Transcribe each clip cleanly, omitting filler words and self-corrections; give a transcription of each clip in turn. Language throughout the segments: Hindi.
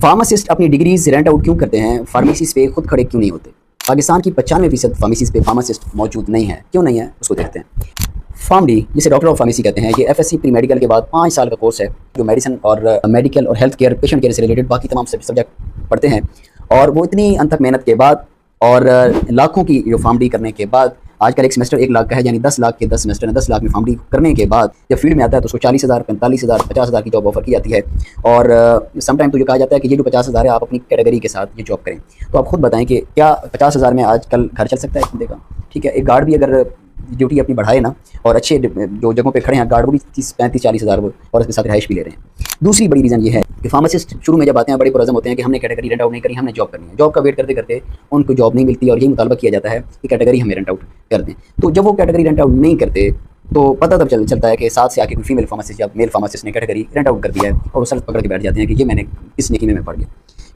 फार्मासिस्ट अपनी डिग्रीज रेंट आउट क्यों करते हैं, फार्मेसीज पे खुद खड़े क्यों नहीं होते। पाकिस्तान की 95% फार्मेसीज पे फार्मासिस्ट मौजूद नहीं है, क्यों नहीं है उसको देखते हैं। फार्मडी जिसे डॉक्टर ऑफ फार्मेसी कहते हैं, ये एफएससी प्री मेडिकल के बाद 5 साल का कोर्स है जो मेडिसिन और मेडिकल और हेल्थ केयर पेशेंट केयर से रिलेटेड बाकी तमाम सब्जेक्ट पढ़ते हैं। और वो इतनी अनथक मेहनत के बाद और लाखों की जो फार्मडी करने के बाद, आजकल एक सेमेस्टर 1 लाख का है, यानी 10 लाख के 10 सेमेस्टर है। 10 लाख में फार्मडी करने के बाद जब फील्ड में आता है तो उसको 40,000, 45,000, 50,000 की जॉब ऑफर की जाती है। और समटाइम तो ये कहा जाता है कि ये जो 50,000 है आप अपनी कैटेगरी के साथ ये जॉब करें। तो आप खुद बताएं कि क्या 50,000 में आजकल घर चल सकता है बंदे का। ठीक है, एक गार्ड भी अगर ड्यूटी अपनी बढ़ाए ना और अच्छे जो जगहों पे खड़े हैं गार्ड, वो भी 30, 35, 40,000 और इसके साथ रिहाइश भी ले रहे हैं। दूसरी बड़ी रीज़न ये है कि फार्मासिस्ट शुरू में जब आते हैं बड़े पुरज़म होते हैं कि हमने कैटेगरी रेंट आउट नहीं करी, हमने जॉब करनी है। जॉब का वेट करते करते उनको जॉब नहीं मिलती और यही मुतालबा किया जाता है कि कैटेगरी हमें रेंट आउट कर दें। तो जब वो कैटेगरी रेंट आउट नहीं करते तो पता तब चलता है कि साथ से आके कोई फीमेल फार्मासिस्ट या मेल फार्मासिस्ट ने कैटेगरी रेंट आउट कर दिया है और वो सर पकड़ के बैठ जाते हैं कि ये मैंने इस नेकी में पढ़ गया।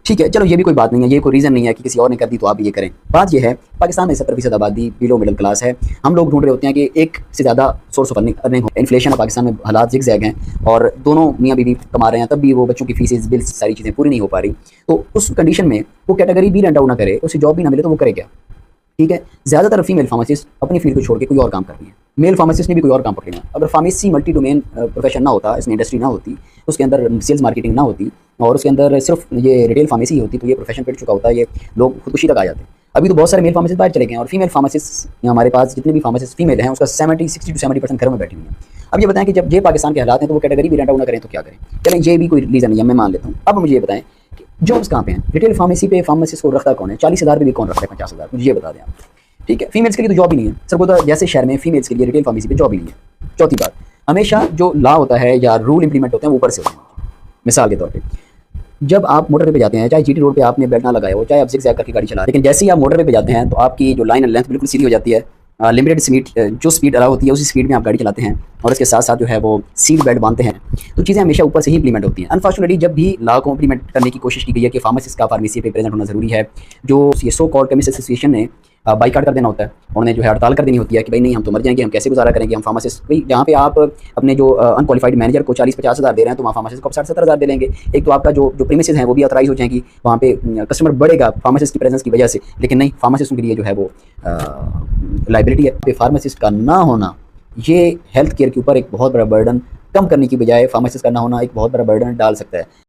ठीक है, चलो ये भी कोई बात नहीं है, ये कोई रीज़न नहीं है कि किसी और ने कर दी तो आप भी ये करें। बात ये है, पाकिस्तान में 70% आबादी बिलो मिडिल क्लास है। हम लोग ढूंढ रहे होते हैं कि एक से ज़्यादा सोर्स ऑफ अर्निंग हो। इन्फ्लेशन पाकिस्तान में हालात ज़िग-ज़ैग हैं और दोनों मियाँ बीवी कमा रहे हैं, तब भी वो बच्चों की फीसेज बिल्स सारी चीज़ें पूरी नहीं हो पा रही। तो उस कंडीशन में वो कैटेगरी भी रेंट आउट ना करे, उसे जॉब भी ना मिले तो वो करे क्या। ठीक है, ज़्यादातर फीमेल फार्मासिस्ट अपनी फील्ड को छोड़ के कोई और काम कर रही है। मेल फार्मासिस्ट ने भी कोई और काम पकड़ना। अगर फार्मेसी मल्टी डोमेन प्रोफेशन ना होता, इसमें इंडस्ट्री ना होती, उसके अंदर सेल्स मार्केटिंग ना होती और उसके अंदर सिर्फ ये रिटेल फार्मेसी ही होती, तो ये प्रोफेशन पिट चुका होता, ये लोग खुदकुशी तक आ जाते। अभी तो बहुत सारे मेल फार्मासिस्ट बाहर चले गए हैं और फीमेल फार्मासिस्ट हमारे पास जितने भी फार्मासिस्ट फीमेल हैं उसका 60 to 70% घरों में बैठी हुई हैं। अब ये बताएं कि जब ये पाकिस्तान के हालात हैं तो वो कैटेगरी भी रेंट आउट ना करें तो क्या करें। चलें, ये भी कोई रीज़न नहीं है, मैं मान लेता हूँ। अब मुझे ये बताएं कि जॉब्स कहाँ पे हैं। रिटेल फार्मेसी पे फार्मासिस्ट को रखता कौन है? 40,000 पे भी कौन रखता है 50,000? मुझे ये बता दें आप। ठीक है, फीमेल्स के लिए तो जॉब ही नहीं है। सरगोदा जैसे शहर में फीमेल्स के लिए रिटेल फार्मेसी पे जॉब ही नहीं है। चौथी बात, हमेशा जो लॉ होता है या रूल इंप्लीमेंट होते हैं वो ऊपर से होते हैं। मिसाल के तौर पे जब आप मोटरवे पे जाते हैं, चाहे जीटी रोड पे आपने बेल्ट ना लगाया हो, चाहे आप ज़िग-ज़ैग करके गाड़ी चला रहे हैं, लेकिन जैसे ही आप मोटरवे पे जाते हैं तो आपकी जो लाइन एंड लेंथ बिल्कुल सीधी हो जाती है। लिमिटेड स्पीड, जो स्पीड अलाउ होती है उसी स्पीड में आप गाड़ी चलाते हैं और इसके साथ साथ जो है वो सीट बेल्ट बांधते हैं। तो चीज़ें हमेशा ऊपर से ही इंप्लीमेंट होती हैं। अनफॉर्चुनेटली जब भी लॉ को इंप्लीमेंट करने की कोशिश की गई है कि फार्मासिस्ट का फार्मेसी पे प्रेजेंट होना ज़रूरी है, जो ये सो कॉल्ड केमिस्ट एसोसिएशन ने बाइकाट कर देना होता है, उन्हें जो है हड़ताल कर देनी होती है कि भाई नहीं, हम तो मर जाएंगे, हम कैसे गुजारा करेंगे। हम फार्मासिस्ट भाई जहाँ पे आप अपने जो अनक्वालिफाइड मैनेजर को 40-50,000 दे रहे हैं तो वहाँ फार्मासिस्ट को 60-70,000 दे लेंगे। एक तो आपका जो प्रीमिसेस हैं वो भी ऑथराइज हो जाएंगी, वहाँ पे कस्टमर बढ़ेगा फार्मासिस्ट की प्रेजेंस की वजह से। लेकिन नहीं, फार्मासिस्टों के लिए जो है वो लाइबिलिटी है। फार्मासिस्ट का ना होना ये हेल्थ केयर के ऊपर एक बहुत बड़ा बर्डन कम करने की बजाय फार्मासिस्ट का ना होना एक बहुत बड़ा बर्डन डाल सकता है।